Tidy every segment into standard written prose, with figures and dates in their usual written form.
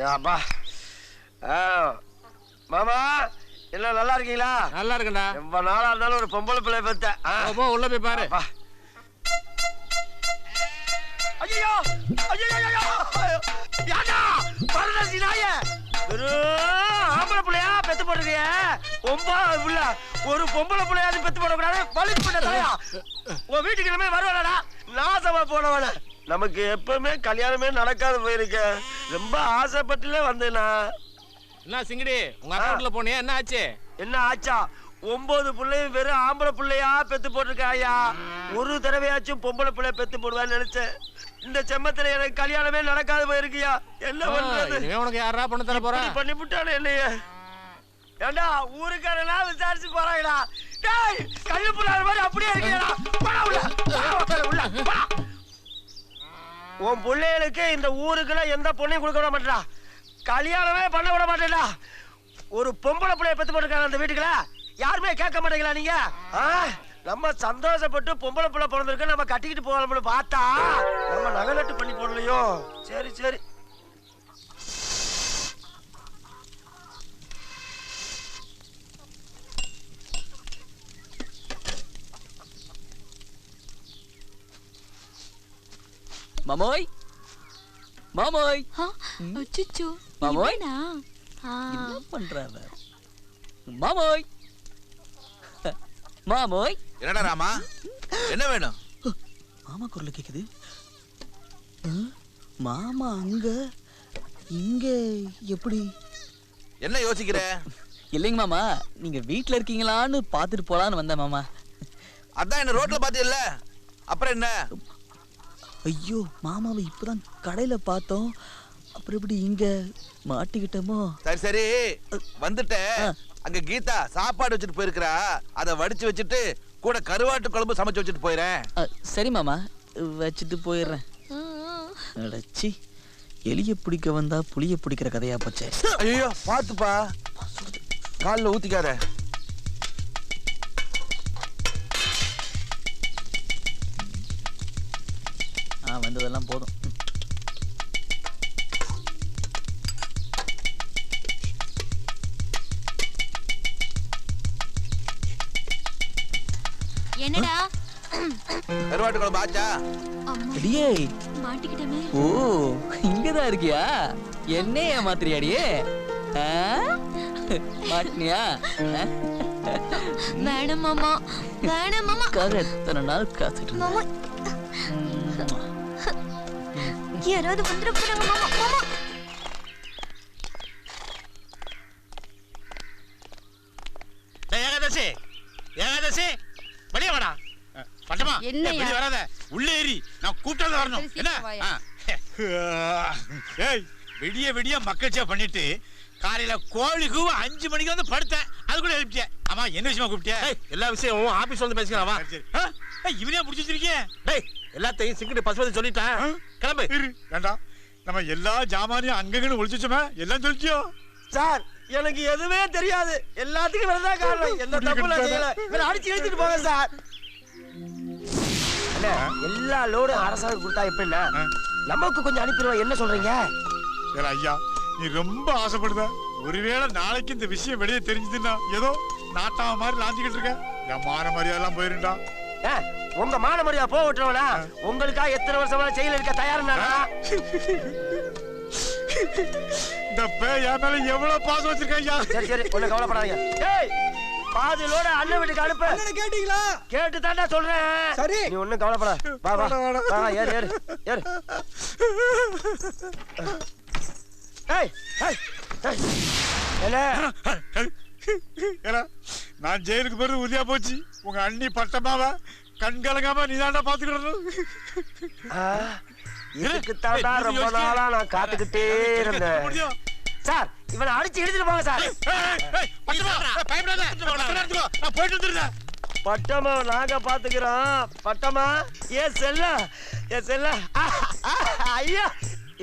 அப்பா மாமா என்ன நல்லா இருக்கீங்களா? நல்லா இருக்கேன்டா. ரொம்ப நாளா இருந்தாலும் ஒரு பொம்பளை பிள்ளை பெத்தேன். போ உள்ள போய் பாரு. ஐயோ ஐயோ யாடா பரதசி நாயே ஆம்பளை பிள்ளையா பெத்து போட்டுருக்கிய ஒரு பொம்பளை பிள்ளையாவது பெத்து போடக்கூடாது. வலிச்சு போட்ட தலையா உன் வீட்டுக்கு இனிமே வருவாடா நாசமா போனவன. நமக்கு எப்பவுமே கல்யாணமே நடக்காது போயிருக்க. ரொம்ப ஆசைப்பட்டுல வந்தேனா. என்ன சிங்கடி உங்க அக்கவுண்ட்ல போனியா? என்ன ஆச்சு? என்ன ஆச்சா? 9 பிள்ளையும் வெறும் ஆம்பளை பிள்ளையா பெத்து போட்டிருக்காயா. ஒரு தடவையாச்சும் பொம்பளை பிள்ளை பெத்து போடுவான்னு நினைச்சேன். இந்த செம்மத்துல எனக்கு கல்யாணமே நடக்காது போயிருக்கியா. என்ன பண்றது? உனக்கு யாரா பண்ண தர போறா? பண்ணி விட்டானே என்னைய. ஏண்டா ஊருக்காரெல்லாம் விசாரிச்சு போறாங்கடா. டேய் கல்லு புள்ளாத மாதிரி அப்படியே இருக்கீங்களா? போடா உள்ள போடா. உன் பிள்ளைகளுக்கு இந்த ஊருக்குலாம் எந்த பொண்ணையும் கொடுக்க விட மாட்டேடா. கல்யாணமே பண்ண விட மாட்டேடா. ஒரு பொம்பளை பிள்ளைய பெத்து போட்டுருக்காங்க அந்த வீட்டுக்குள்ள. யாருமே கேட்க மாட்டீங்களா நீங்க? நம்ம சந்தோஷப்பட்டு பொம்பளை பிள்ளை பிறந்திருக்கு நம்ம கட்டிக்கிட்டு போகலாம்னு பார்த்தா நம்ம நகலட்டு பண்ணி போடலையோ. சரி சரி. மாமோய் மாமோய் அச்சச்சோ மாமோய் இவனா? என்ன பண்றாரு மாமோய்? மாமோய் என்னடா ராமா என்ன வேணும்? மாமா குரல் கேக்குது. மாமா அங்க இங்க எப்படி? என்ன யோசிக்கிற? இல்லைங்க மாமா, நீங்க வீட்ல இருக்கீங்களான்னு பாத்துட்டு போலான்னு வந்தேன் மாமா. அதான் என்ன ரோட்ல பாத்தியல்ல, அப்புறம் என்ன? ஐயோ மாமாவை இப்பதான் கடையில பார்த்தோம், அப்புறம் எப்படி இங்க மாட்டிக்கிட்டோமோ? சரி சரி வந்துட்டேன். அங்க கீதா சாப்பாடு வச்சுட்டு போயிருக்கிறா, அதை வடிச்சு வச்சுட்டு கூட கருவாட்டு குழம்பு சமைச்சு வச்சுட்டு போயிறேன். சரி மாமா, வச்சுட்டு போயிடுறேன். அடச்சி, எலிய பிடிக்க வந்தா புளிய பிடிக்கிற கதையா போச்சே. ஐயோ பாத்துப்பா, காலில் ஊத்திக்காத. வந்ததெல்லாம் போதும். என்னடா கருவாட்டு குழம்பு ஆச்சா? அடியே மாட்டிக்கிட்டமே. ஓ இங்கதான் இருக்கியா? என்ன ஏமாத்திரியாடியே? மாட்டினியா? வேணாம் மாமா, வேணாம் மாமா. எத்தனை நாள் காத்துட்டு மாமா யாராவது வந்துட போறாங்க மாமா. மாமா ஏகாதசி ஏகாதசி வெளியே வாடா. பட்டமா வெளியே வராத, உள்ளே ஏறி நான் கூப்பிட்டது வரணும். என்ன ஏய் விடிய விடிய மக்கள் பண்ணிட்டு காலையில கோழி கூவ 5 மணிக்கு வந்து படுத்தேன், அதுக்குள்ள எழுப்பிட்டேன். ஆமா என்ன விஷயமா கூப்பிட்டியா? எல்லா விஷயம் ஆபீஸ் வந்து பேசிக்கலாமா? இவனே புடிச்சு வச்சிருக்கேன். டேய் எல்லாத்தையும் சிக்கிட்டு பசுபதி சொல்லிட்டேன், கிளம்பு. வேண்டாம், நம்ம எல்லா ஜாமானையும் அங்கங்கன்னு ஒளிச்சுச்சோமே, எல்லாம் சொல்லிச்சியோ? சார் எனக்கு எதுவுமே தெரியாது, எல்லாத்துக்கும் வரதான் காரணம். என்ன தப்பு செய்யல, இவரை அடிச்சு இழுத்துட்டு போங்க சார். எல்லா லோடும் அரசாங்கம் கொடுத்தா எப்படின்னா நமக்கு கொஞ்சம் அனுப்பிடுவோம். என்ன சொல்றீங்க? ஐயா நீ ரொம்ப ஆசைப்படுத, ஒருவேளை நாளைக்கு இந்த விஷயம் வெளியே தெரிஞ்சதுன்னா ஏதோ நாட்டாம மாதிரி லாஞ்சிக்கிட்டு இருக்க, என் மான மரியாதைலாம் போயிருண்டா. உங்க மான மரியாதை போக விட்டுருவா? உங்களுக்கா எத்தனை வருஷமா செயல் இருக்க தயாருனா? இந்த பேய் என் மேல எவ்வளவு பாசம் வச்சிருக்கா. சரி சரி ஒண்ணு கவலைப்படாதீங்க. ஏய் பாதிலோட அண்ணன் வீட்டுக்கு அனுப்பு. கேட்டீங்களா? கேட்டு தாண்டா சொல்றேன். சரி நீ ஒண்ணும் கவலைப்பட. வா வா வா, ஏறு ஏறு ஏறு. ஏய் ஏய் ஏன்னா நான் ஜெயிலுக்கு போறது உறுதியா போச்சு. உங்க அண்ணி பட்டமாவ கண் கலங்காம நீதாண்டா பாத்துக்கிடணும். இதுக்குத்தாண்டா ரொம்ப நாளா நான் காத்துக்கிட்டே இருந்தேன். சார் இவனை அடிச்சு இழுத்துட்டு போங்க சார். பட்டமா நாங்க பாத்துக்கிறோம். பட்டமா ஏ செல்ல, ஏ செல்ல, ஐயா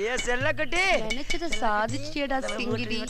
ஏ செல்ல கட்டி நினைச்சத சாதிச்சியடா சிங்கிடி.